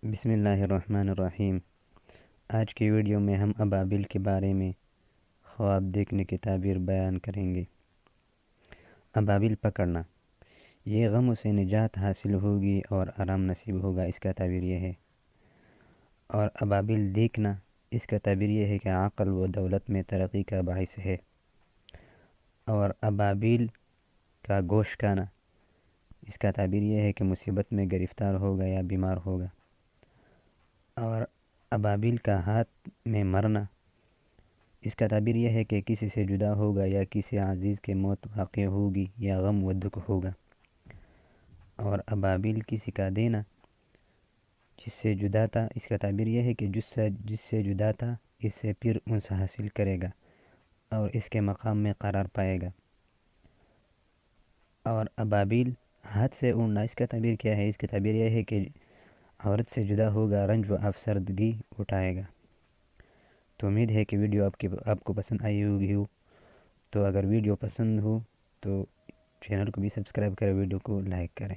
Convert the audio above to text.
بسم اللہ الرحمن الرحیم۔ آج کی ویڈیو میں ہم ابابیل کے بارے میں خواب دیکھنے کی تعبیر بیان کریں گے۔ ابابیل پکڑنا، یہ غموں سے نجات حاصل ہوگی اور آرام نصیب ہوگا، اس کا تعبیر یہ ہے۔ اور ابابیل دیکھنا، اس کا تعبیر یہ ہے کہ عقل و دولت میں ترقی کا باعث ہے۔ اور ابابیل کا گوشت کھانا، اس کا تعبیر یہ ہے کہ مصیبت میں گرفتار ہوگا یا بیمار ہوگا۔ اور ابابیل کا ہاتھ میں مرنا، اس کا تعبیر یہ ہے کہ کسی سے جدا ہوگا یا کسی عزیز کی موت واقع ہوگی یا غم و دکھ ہوگا۔ اور ابابیل کسی کا دینا، جس سے جدا تھا، اس کا تعبیر یہ ہے کہ جس سے جدا تھا اس سے پھر انس حاصل کرے گا اور اس کے مقام میں قرار پائے گا۔ اور ابابیل ہاتھ سے اڑنا، اس کا تعبیر کیا ہے؟ اس کا تعبیر یہ ہے کہ عورت سے جدا ہوگا، رنج و افسردگی اٹھائے گا۔ تو امید ہے کہ ویڈیو آپ کو پسند آئی ہوگی تو اگر ویڈیو پسند ہو تو چینل کو بھی سبسکرائب کریں، ویڈیو کو لائک کریں۔